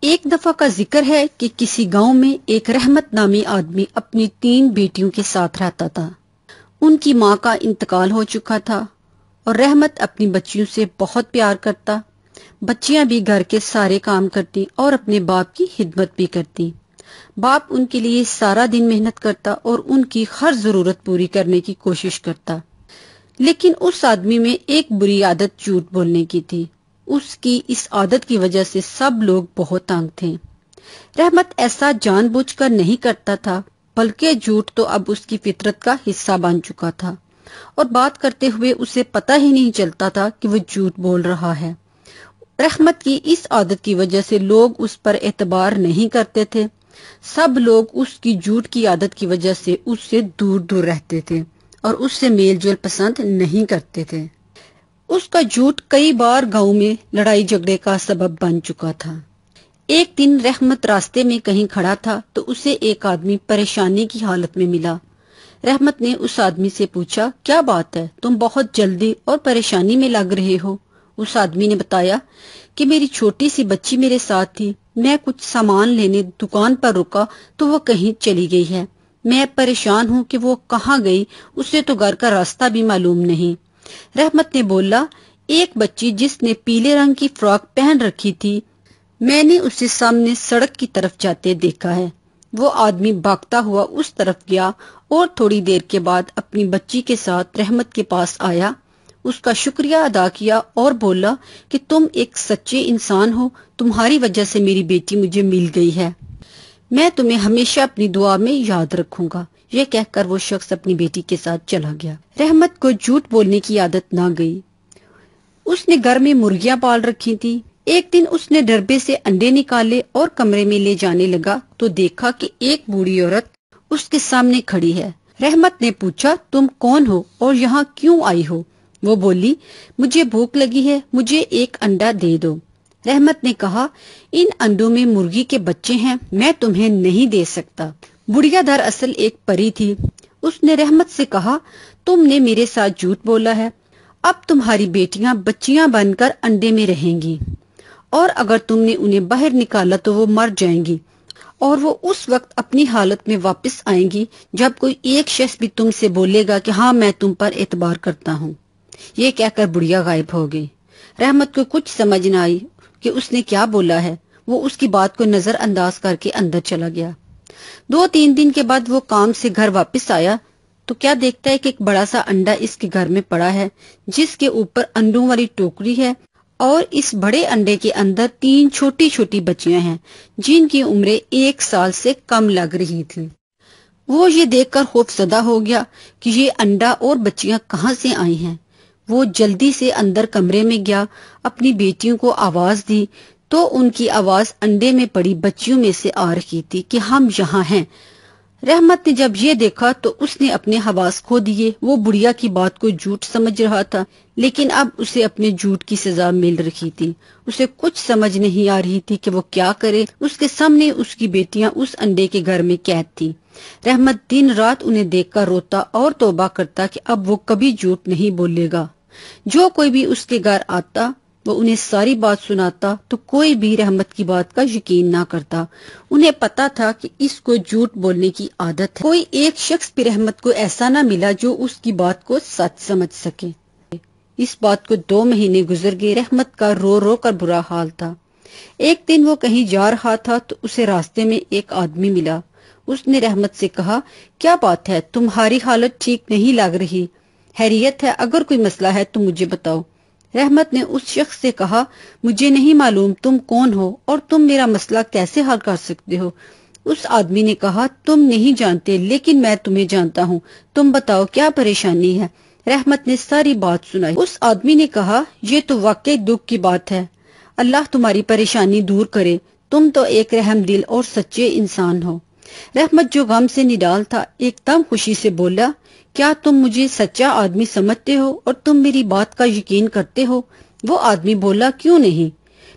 ایک دفعہ کا ذکر ہے کہ کسی گاؤں میں ایک رحمت نامی آدمی اپنی 3 بیٹیوں کے ساتھ رہتا تھا۔ ان کی ماں کا انتقال ہو چکا تھا اور رحمت اپنی بچیوں سے بہت پیار کرتا۔ بچیاں بھی گھر کے سارے کام کرتی اور اپنے باپ کی خدمت بھی کرتی۔ باپ ان کے لیے سارا دن محنت کرتا اور ان کی ہر ضرورت پوری کرنے کی کوشش کرتا، لیکن اس آدمی میں ایک بری عادت جھوٹ بولنے کی تھی۔ اس کی اس عادت کی وجہ سے سب لوگ بہت تنگ تھے۔ رحمت ایسا جان بوجھ کر نہیں کرتا تھا، بلکہ جھوٹ تو اب اس کی فطرت کا حصہ بن چکا تھا اور بات کرتے ہوئے اسے پتہ ہی نہیں چلتا تھا کہ وہ جھوٹ بول رہا ہے۔ رحمت کی اس عادت کی وجہ سے لوگ اس پر اعتبار نہیں کرتے تھے۔ سب لوگ اس کی جھوٹ کی عادت کی وجہ سے اس سے دور دور رہتے تھے اور اس سے میل جول پسند نہیں کرتے تھے۔ اس کا جھوٹ کئی بار گاؤں میں لڑائی جھگڑے کا سبب بن چکا تھا۔ ایک دن رحمت راستے میں کہیں کھڑا تھا تو اسے ایک آدمی پریشانی کی حالت میں ملا۔ رحمت نے اس آدمی سے پوچھا، کیا بات ہے، تم بہت جلدی اور پریشانی میں لگ رہے ہو؟ اس آدمی نے بتایا کہ میری چھوٹی سی بچی میرے ساتھ تھی، میں کچھ سامان لینے دکان پر رکا تو وہ کہیں چلی گئی ہے، میں پریشان ہوں کہ وہ کہاں گئی، اسے تو گھر کا راستہ بھی معلوم نہیں۔ رحمت نے بولا، ایک بچی جس نے پیلے رنگ کی فراک پہن رکھی تھی، میں نے اسے سامنے سڑک کی طرف جاتے دیکھا ہے۔ وہ آدمی بھاگتا ہوا اس طرف گیا اور تھوڑی دیر کے بعد اپنی بچی کے ساتھ رحمت کے پاس آیا، اس کا شکریہ ادا کیا اور بولا کہ تم ایک سچے انسان ہو، تمہاری وجہ سے میری بیٹی مجھے مل گئی ہے، میں تمہیں ہمیشہ اپنی دعا میں یاد رکھوں گا۔ یہ کہہ کر وہ شخص اپنی بیٹی کے ساتھ چلا گیا۔ رحمت کو جھوٹ بولنے کی عادت نہ گئی۔ اس نے گھر میں مرغیاں پال رکھی تھی۔ ایک دن اس نے ڈربے سے انڈے نکالے اور کمرے میں لے جانے لگا تو دیکھا کہ ایک بوڑھی عورت اس کے سامنے کھڑی ہے۔ رحمت نے پوچھا، تم کون ہو اور یہاں کیوں آئی ہو؟ وہ بولی، مجھے بھوک لگی ہے، مجھے ایک انڈا دے دو۔ رحمت نے کہا، ان انڈوں میں مرغی کے بچے ہیں، میں تمہیں نہیں دے سکتا۔ بڑھیا دراصل ایک پری تھی۔ اس نے رحمت سے کہا، تم نے میرے ساتھ جھوٹ بولا ہے، اب تمہاری بیٹیاں بچیاں بن کر انڈے میں رہیں گی اور اگر تم نے انہیں باہر نکالا تو وہ مر جائیں گی اور وہ اس وقت اپنی حالت میں واپس آئیں گی جب کوئی ایک شخص بھی تم سے بولے گا کہ ہاں میں تم پر اعتبار کرتا ہوں۔ یہ کہہ کر بڑھیا غائب ہو گئی۔ رحمت کو کچھ سمجھ نہ آئی کہ اس نے کیا بولا ہے۔ وہ اس کی بات کو نظر انداز کر کے اندر چلا گیا۔ 2-3 دن کے بعد وہ کام سے گھر واپس آیا تو کیا دیکھتا ہے کہ ایک بڑا سا انڈا اس کے گھر میں پڑا ہے جس کے اوپر انڈوں والی ٹوکری ہے اور اس بڑے انڈے کے اندر 3 چھوٹی چھوٹی بچیاں ہیں جن کی عمریں 1 سال سے کم لگ رہی تھی۔ وہ یہ دیکھ کر خوفزدہ ہو گیا کہ یہ انڈا اور بچیاں کہاں سے آئی ہیں۔ وہ جلدی سے اندر کمرے میں گیا، اپنی بیٹیوں کو آواز دی تو ان کی آواز انڈے میں پڑی بچیوں میں سے آ رہی تھی کہ ہم یہاں ہیں۔ رحمت نے جب یہ دیکھا تو اس نے اپنے حواس کھو دیے۔ وہ بڑھیا کی بات کو جھوٹ سمجھ رہا تھا لیکن اب اسے اپنے جھوٹ کی سزا مل رہی تھی۔ اسے کچھ سمجھ نہیں آ رہی تھی کہ وہ کیا کرے۔ اس کے سامنے اس کی بیٹیاں اس انڈے کے گھر میں قید تھی۔ رحمت دن رات انہیں دیکھ کر روتا اور توبہ کرتا کہ اب وہ کبھی جھوٹ نہیں بولے گا۔ جو کوئی بھی اس کے گھر آتا وہ انہیں ساری بات سناتا تو کوئی بھی رحمت کی بات کا یقین نہ کرتا۔ انہیں پتا تھا کہ اس کو جھوٹ بولنے کی عادت ہے۔ کوئی ایک شخص بھی رحمت کو ایسا نہ ملا جو اس کی بات کو سچ سمجھ سکے۔ اس بات کو 2 مہینے گزر گئے۔ رحمت کا رو رو کر برا حال تھا۔ ایک دن وہ کہیں جا رہا تھا تو اسے راستے میں ایک آدمی ملا۔ اس نے رحمت سے کہا، کیا بات ہے، تمہاری حالت ٹھیک نہیں لگ رہی، خیریت ہے؟ اگر کوئی مسئلہ ہے تو مجھے بتاؤ۔ رحمت نے اس شخص سے کہا، مجھے نہیں معلوم تم کون ہو اور تم میرا مسئلہ کیسے حل کر سکتے ہو۔ اس آدمی نے کہا، تم نہیں جانتے لیکن میں تمہیں جانتا ہوں، تم بتاؤ کیا پریشانی ہے۔ رحمت نے ساری بات سنائی۔ اس آدمی نے کہا، یہ تو واقعی دکھ کی بات ہے، اللہ تمہاری پریشانی دور کرے، تم تو ایک رحم دل اور سچے انسان ہو۔ رحمت جو غم سے نڈال تھا ایک دم خوشی سے بولا، کیا تم مجھے سچا آدمی سمجھتے ہو اور تم میری بات کا یقین کرتے ہو؟ وہ آدمی بولا، کیوں نہیں،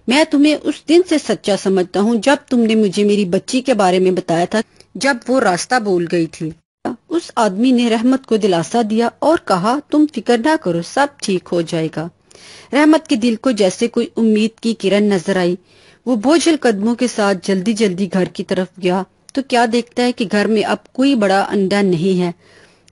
میں تمہیں اس دن سے سچا سمجھتا ہوں جب تم نے مجھے میری بچی کے بارے میں بتایا تھا جب وہ راستہ بھول گئی تھی۔ اس آدمی نے رحمت کو دلاسا دیا اور کہا، تم فکر نہ کرو، سب ٹھیک ہو جائے گا۔ رحمت کے دل کو جیسے کوئی امید کی کرن نظر آئی۔ وہ بوجھل قدموں کے ساتھ جلدی جلدی گھر کی طرف گیا تو کیا دیکھتا ہے کہ گھر میں اب کوئی بڑا انڈا نہیں ہے۔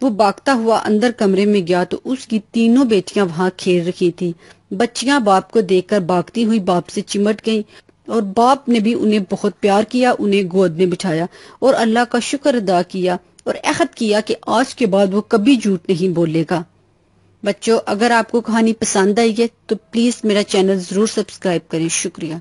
وہ بھاگتا ہوا اندر کمرے میں گیا تو اس کی تینوں بیٹیاں وہاں کھیل رہی تھی۔ بچیاں باپ کو دیکھ کر بھاگتی ہوئی باپ سے چمٹ گئیں اور باپ نے بھی انہیں بہت پیار کیا، انہیں گود میں بٹھایا اور اللہ کا شکر ادا کیا اور عہد کیا کہ آج کے بعد وہ کبھی جھوٹ نہیں بولے گا۔ بچوں، اگر آپ کو کہانی پسند آئی ہے تو پلیز میرا چینل ضرور سبسکرائب کریں۔ شکریہ۔